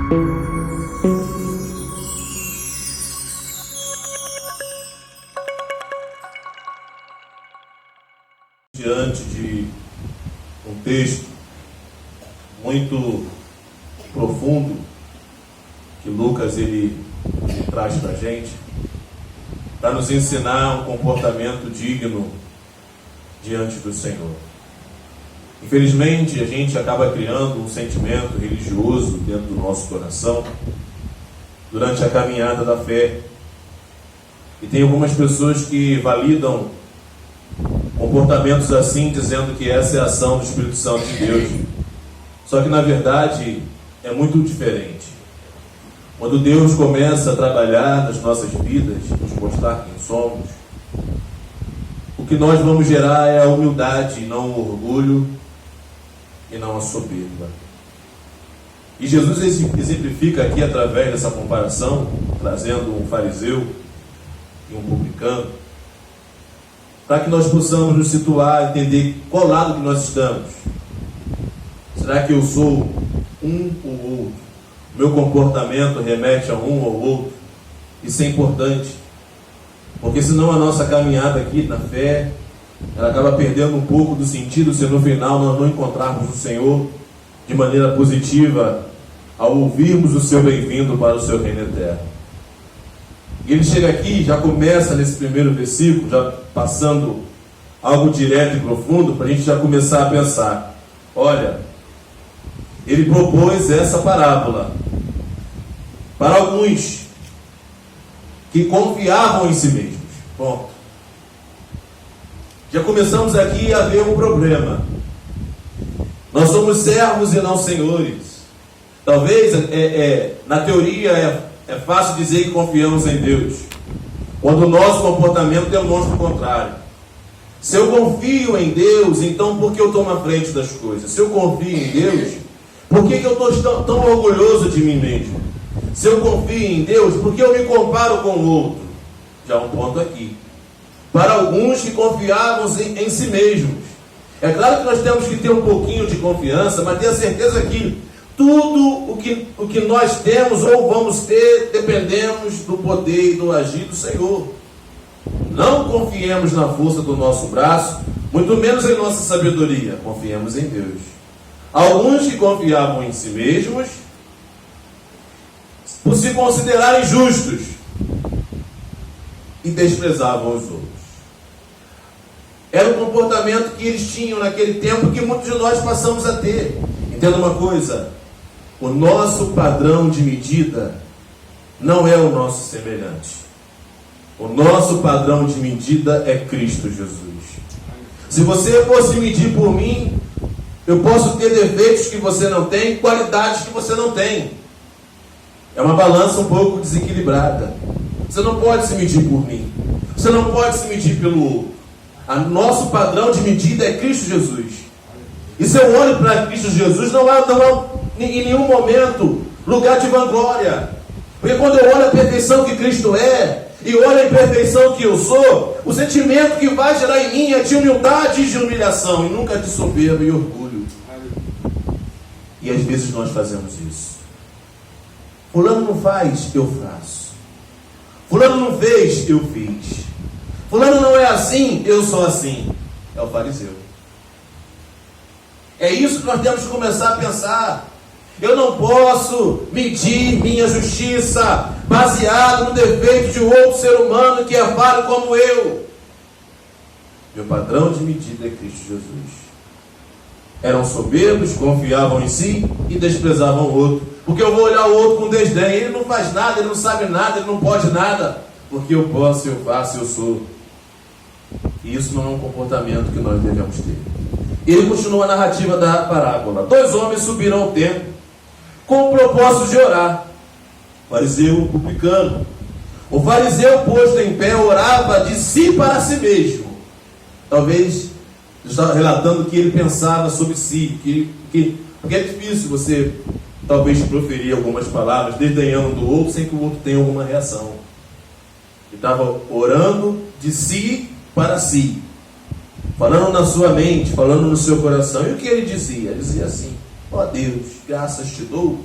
Diante de um texto muito profundo que Lucas ele traz para a gente, para nos ensinar um comportamento digno diante do Senhor. Infelizmente, a gente acaba criando um sentimento religioso dentro do nosso coração durante a caminhada da fé. E tem algumas pessoas que validam comportamentos assim, dizendo que essa é a ação do Espírito Santo de Deus. Só que, na verdade, é muito diferente. Quando Deus começa a trabalhar nas nossas vidas, nos mostrar quem somos, o que nós vamos gerar é a humildade, não o orgulho e não a soberba. E Jesus exemplifica aqui, através dessa comparação, trazendo um fariseu e um publicano, para que nós possamos nos situar, entender qual lado que nós estamos. Será que eu sou um ou outro? Meu comportamento remete a um ou outro? Isso é importante, porque senão a nossa caminhada aqui na fé, ela acaba perdendo um pouco do sentido se no final nós não encontrarmos o Senhor de maneira positiva ao ouvirmos o seu bem-vindo para o seu reino eterno. E ele chega aqui, já começa nesse primeiro versículo, já passando algo direto e profundo, para a gente já começar a pensar. Olha, ele propôs essa parábola para alguns que confiavam em si mesmos. Ponto. Já começamos aqui a ver um problema. Nós somos servos e não senhores. Talvez, na teoria, é fácil dizer que confiamos em Deus, quando o nosso comportamento demonstra o contrário. Se eu confio em Deus, então por que eu tomo a frente das coisas? Se eu confio em Deus, por que eu estou tão orgulhoso de mim mesmo? Se eu confio em Deus, por que eu me comparo com o outro? Já um ponto aqui. Para alguns que confiavam em si mesmos. É claro que nós temos que ter um pouquinho de confiança, mas ter a certeza que tudo o que nós temos ou vamos ter, dependemos do poder e do agir do Senhor. Não confiemos na força do nosso braço, muito menos em nossa sabedoria. Confiemos em Deus. Alguns que confiavam em si mesmos, por se considerarem justos, e desprezavam os outros. Era o comportamento que eles tinham naquele tempo, que muitos de nós passamos a ter. Entenda uma coisa: o nosso padrão de medida não é o nosso semelhante. O nosso padrão de medida é Cristo Jesus. Se você fosse medir por mim, eu posso ter defeitos que você não tem, qualidades que você não tem. É uma balança um pouco desequilibrada. Você não pode se medir por mim. Você não pode se medir pelo outro. O nosso padrão de medida é Cristo Jesus. E se eu olho para Cristo Jesus, não há em nenhum momento lugar de vanglória. Porque quando eu olho a perfeição que Cristo é, e olho a imperfeição que eu sou, o sentimento que vai gerar em mim é de humildade e de humilhação, e nunca de soberba e orgulho. E às vezes nós fazemos isso. Fulano não faz, eu faço. Fulano não fez, eu fiz. Fulano não é assim, eu sou assim. É o fariseu. É isso que nós temos que começar a pensar. Eu não posso medir minha justiça baseado no defeito de outro ser humano que é falho como eu. Meu padrão de medida é Cristo Jesus. Eram soberbos, confiavam em si e desprezavam o outro. Porque eu vou olhar o outro com desdém. Ele não faz nada, ele não sabe nada, ele não pode nada. Porque eu posso, eu faço, eu sou. E isso não é um comportamento que nós devemos ter. Ele continua a narrativa da parábola. 2 homens subiram ao templo com o propósito de orar. Fariseu e publicano. O fariseu, posto em pé, orava de si para si mesmo. Talvez está relatando que ele pensava sobre si, porque é difícil você talvez proferir algumas palavras desdenhando do outro sem que o outro tenha alguma reação. Ele estava orando de si para si, falando na sua mente, falando no seu coração. E o que ele dizia? Ele dizia assim: ó Deus, graças te dou,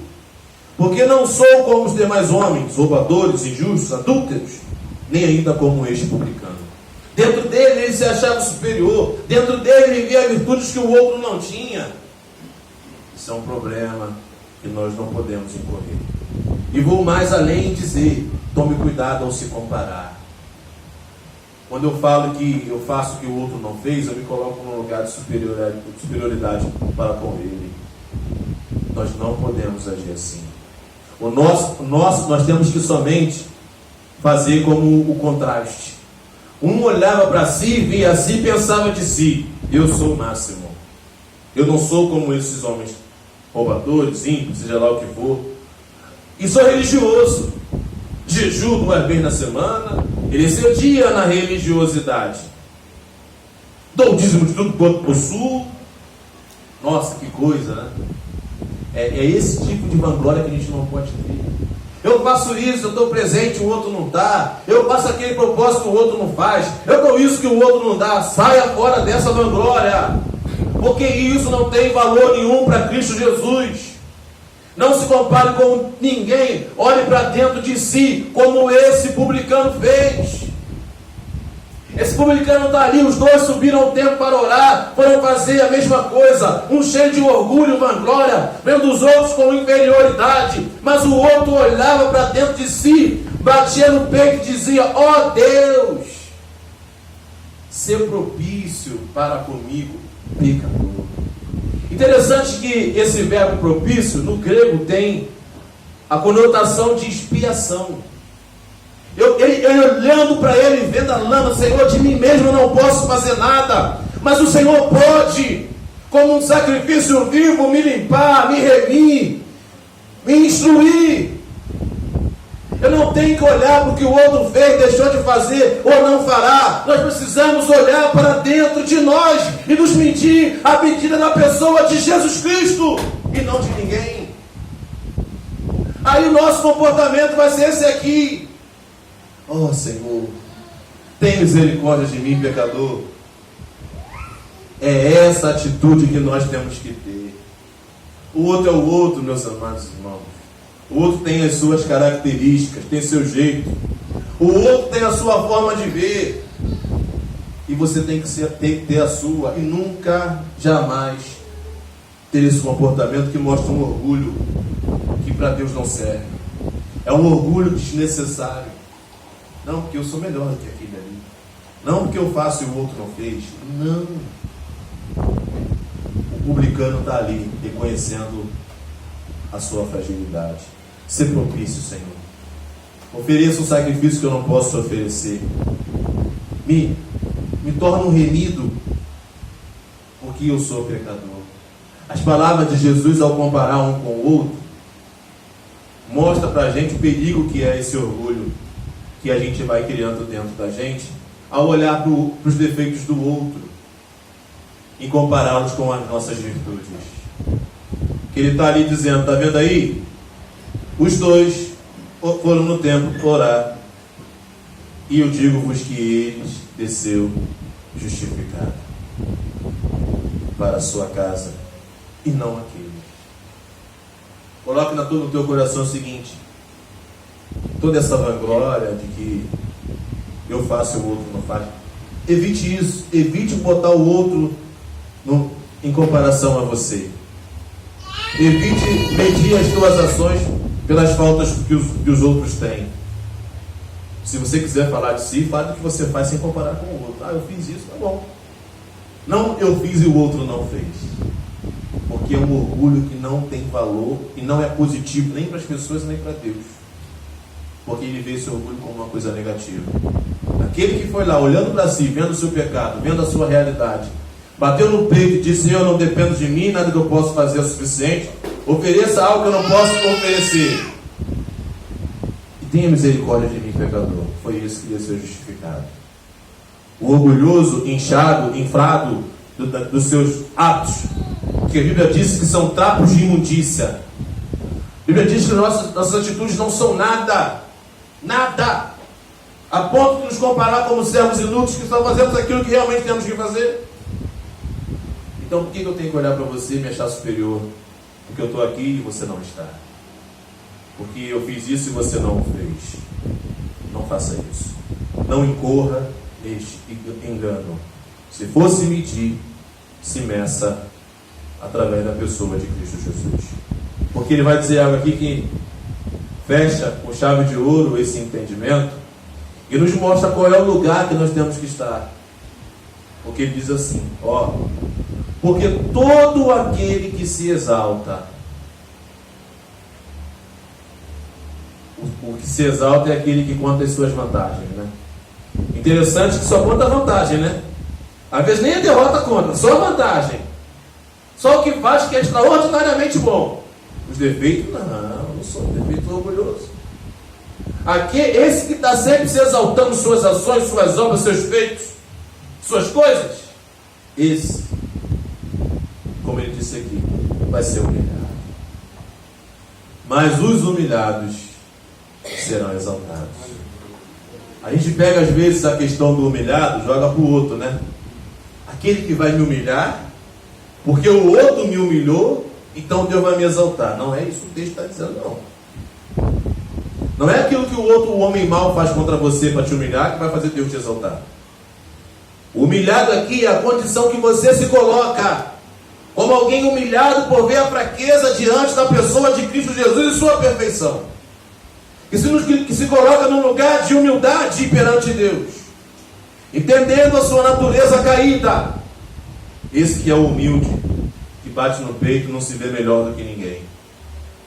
Porque não sou como os demais homens, roubadores, injustos, adúlteros, nem ainda como este publicano. Dentro dele ele se achava superior, dentro dele ele via virtudes que o outro não tinha. Isso é um problema que nós não podemos incorrer. E vou mais além em dizer, tome cuidado ao se comparar. Quando eu falo que eu faço o que o outro não fez, eu me coloco num lugar de superioridade para com ele. Nós não podemos agir assim. Nós temos que somente fazer como o contraste. Um olhava para si, via a si e pensava de si: eu sou o máximo. Eu não sou como esses homens roubadores, ímpios, seja lá o que for. E sou religioso. Jejuo 2 vezes na semana. Ele seu dia na religiosidade. Dou o dízimo de tudo quanto possuo. Nossa, que coisa, né? É esse tipo de vanglória que a gente não pode ter. Eu faço isso, eu estou presente, o outro não está. Eu faço aquele propósito, o outro não faz. Eu dou isso que o outro não dá. Saia fora dessa vanglória. Porque isso não tem valor nenhum para Cristo Jesus. Não se compare com ninguém. Olhe para dentro de si, como esse publicano fez. Esse publicano está ali, os dois subiram ao templo para orar, foram fazer a mesma coisa, um cheio de orgulho, vanglória, vendo os outros com inferioridade, mas o outro olhava para dentro de si, batia no peito e dizia: ó Deus, ser propício para comigo, pecador. Interessante que esse verbo propício, no grego, tem a conotação de expiação. Eu olhando para ele, vendo a lama: Senhor, de mim mesmo eu não posso fazer nada, mas o Senhor pode, como um sacrifício vivo, me limpar, me remir, me instruir. Eu não tenho que olhar para o que o outro fez, deixou de fazer ou não fará. Nós precisamos olhar para dentro de nós e nos medir à medida da pessoa de Jesus Cristo e não de ninguém. Aí o nosso comportamento vai ser esse aqui: ó Senhor, tem misericórdia de mim, pecador. É essa atitude que nós temos que ter. O outro é o outro, meus amados irmãos. O outro tem as suas características, tem seu jeito. O outro tem a sua forma de ver. E você tem que ter a sua. E nunca, jamais ter esse comportamento que mostra um orgulho que para Deus não serve. É um orgulho desnecessário. Não porque eu sou melhor do que aquele ali. Não porque eu faço e o outro não fez. Não. O publicano está ali, reconhecendo a sua fragilidade. Ser propício, Senhor. Ofereça um sacrifício que eu não posso oferecer. Me torna um remido, porque eu sou pecador. As palavras de Jesus, ao comparar um com o outro, mostra para a gente o perigo que é esse orgulho que a gente vai criando dentro da gente, ao olhar para os defeitos do outro e compará-los com as nossas virtudes. Que ele está ali dizendo: está vendo aí? Os dois foram no templo orar, e eu digo-vos que eles desceu justificado para a sua casa, e não aquele. Coloque no teu coração o seguinte: toda essa vanglória de que eu faço e o outro não faz, evite isso. Evite botar o outro em comparação a você. Evite medir as tuas ações pelas faltas que os outros têm. Se você quiser falar de si, fale do que você faz sem comparar com o outro. Eu fiz isso, tá bom. Não, eu fiz e o outro não fez. Porque é um orgulho que não tem valor e não é positivo nem para as pessoas nem para Deus. Porque ele vê esse orgulho como uma coisa negativa. Aquele que foi lá olhando para si, vendo o seu pecado, vendo a sua realidade, bateu no peito e disse: eu não dependo de mim, nada que eu possa fazer é o suficiente, ofereça algo que eu não posso oferecer, e tenha misericórdia de mim, pecador. Foi isso que ia ser justificado. O orgulhoso, inchado, inflado dos seus atos, que a Bíblia diz que são trapos de imundícia. A Bíblia diz que nossas atitudes não são nada, a ponto de nos comparar como servos inúteis que só fazemos aquilo que realmente temos que fazer. Então por que eu tenho que olhar para você e me achar superior? Porque eu estou aqui e você não está. porque eu fiz isso e você não o fez. Não faça isso. Não incorra neste engano. Se fosse medir, se meça através da pessoa de Cristo Jesus. Porque ele vai dizer algo aqui que fecha com chave de ouro esse entendimento e nos mostra qual é o lugar que nós temos que estar. Porque ele diz assim, porque todo aquele que se exalta, o que se exalta é aquele que conta as suas vantagens, né? Interessante que só conta a vantagem, né? Às vezes nem a derrota conta, só a vantagem. Só o que faz que é extraordinariamente bom. Os defeitos, não sou defeito orgulhoso. Aqui, esse que está sempre se exaltando suas ações, suas obras, seus feitos, suas coisas, esse, como ele disse aqui, vai ser humilhado. Mas os humilhados serão exaltados. A gente pega às vezes a questão do humilhado, joga para o outro, né? Aquele que vai me humilhar, porque o outro me humilhou, então Deus vai me exaltar. Não é isso que o texto está dizendo, não. Não é aquilo que o homem mau faz contra você para te humilhar que vai fazer Deus te exaltar. O humilhado aqui é a condição que você se coloca como alguém humilhado por ver a fraqueza diante da pessoa de Cristo Jesus e sua perfeição. Que se coloca num lugar de humildade perante Deus, entendendo a sua natureza caída. Esse que é o humilde, que bate no peito e não se vê melhor do que ninguém.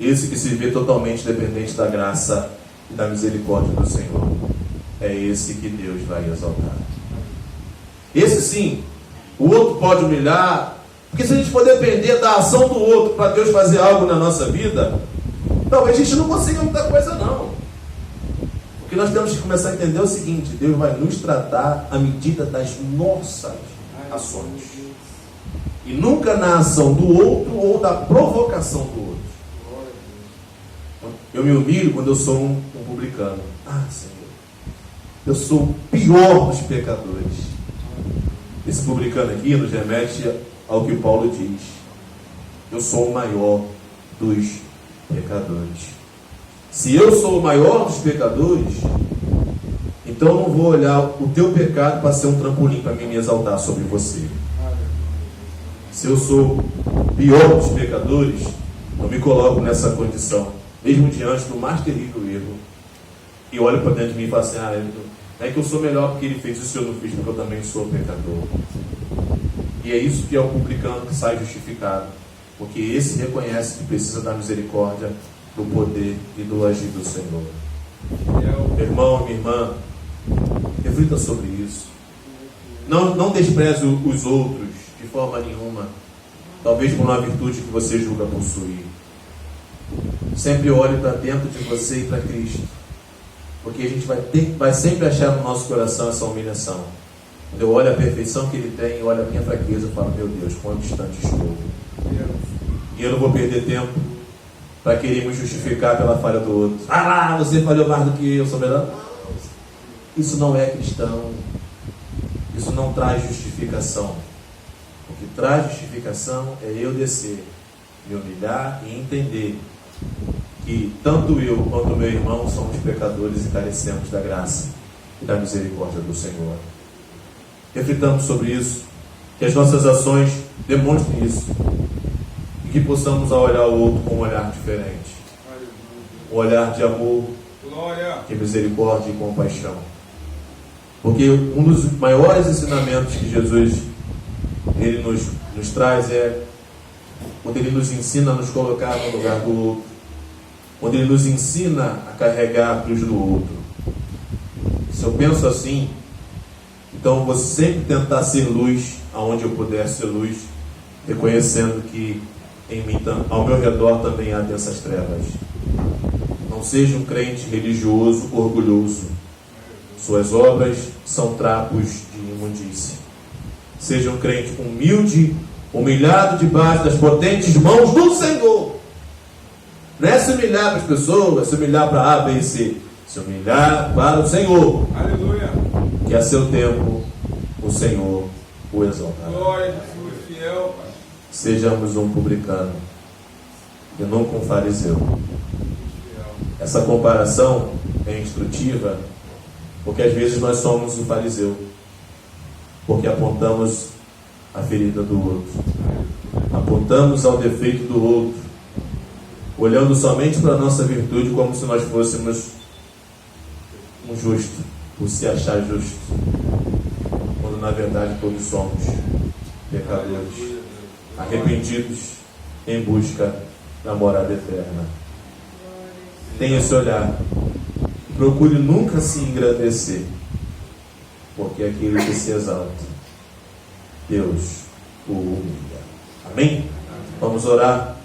Esse que se vê totalmente dependente da graça e da misericórdia do Senhor. É esse que Deus vai exaltar. Esse sim, o outro pode humilhar, porque se a gente for depender da ação do outro para Deus fazer algo na nossa vida, talvez a gente não consiga muita coisa não. O que nós temos que começar a entender é o seguinte: Deus vai nos tratar à medida das nossas ações, e nunca na ação do outro ou da provocação do outro. Eu me humilho quando eu sou um publicano. Senhor, eu sou o pior dos pecadores. Esse publicano aqui nos remete ao que Paulo diz: eu sou o maior dos pecadores. Se eu sou o maior dos pecadores, então eu não vou olhar o teu pecado para ser um trampolim para mim me exaltar sobre você. Se eu sou o pior dos pecadores, eu me coloco nessa condição, mesmo diante do mais terrível erro, e olho para dentro de mim e falo assim: é que eu sou melhor porque ele fez isso e eu não fiz, porque eu também sou pecador. E é isso que é o publicano que sai justificado, porque esse reconhece que precisa da misericórdia, do poder e do agir do Senhor. Meu irmão, minha irmã, reflita sobre isso. Não despreze os outros de forma nenhuma, talvez por uma virtude que você julga possuir. Sempre olhe para dentro de você e para Cristo, porque a gente vai sempre achar no nosso coração essa humilhação. Quando eu olho a perfeição que Ele tem, eu olho a minha fraqueza e falo: meu Deus, quão distante estou. E eu não vou perder tempo para querer me justificar pela falha do outro. Você falhou mais do que eu, sou melhor. Isso não é cristão. Isso não traz justificação. O que traz justificação é eu descer, me humilhar e entender que tanto eu quanto meu irmão somos pecadores e carecemos da graça e da misericórdia do Senhor. Reflitamos sobre isso, que as nossas ações demonstrem isso, e que possamos olhar o outro com um olhar diferente, um olhar de amor, de misericórdia e compaixão. Porque um dos maiores ensinamentos que Jesus ele nos traz é quando Ele nos ensina a nos colocar no lugar do outro, quando Ele nos ensina a carregar a cruz do outro. Se eu penso assim, então eu vou sempre tentar ser luz aonde eu puder ser luz, reconhecendo que em mim, ao meu redor, também há dessas trevas. Não seja um crente religioso orgulhoso. Suas obras são trapos de imundície. Seja um crente humilde, humilhado debaixo das potentes mãos do Senhor. Não é se humilhar para as pessoas, é se humilhar para A, B e C. Se humilhar para o Senhor. Aleluia. Que a seu tempo o Senhor o exaltará. Glória a Jesus, fiel, Pai. Sejamos um publicano e nunca um fariseu. Essa comparação é instrutiva, porque às vezes nós somos o fariseu, porque apontamos a ferida do outro, apontamos ao defeito do outro, olhando somente para a nossa virtude como se nós fôssemos um justo, por se achar justo, quando na verdade todos somos pecadores, arrependidos em busca da morada eterna. Tenha esse olhar. Procure nunca se engrandecer, porque aquele que se exalta, Deus o humilha. Amém? Vamos orar.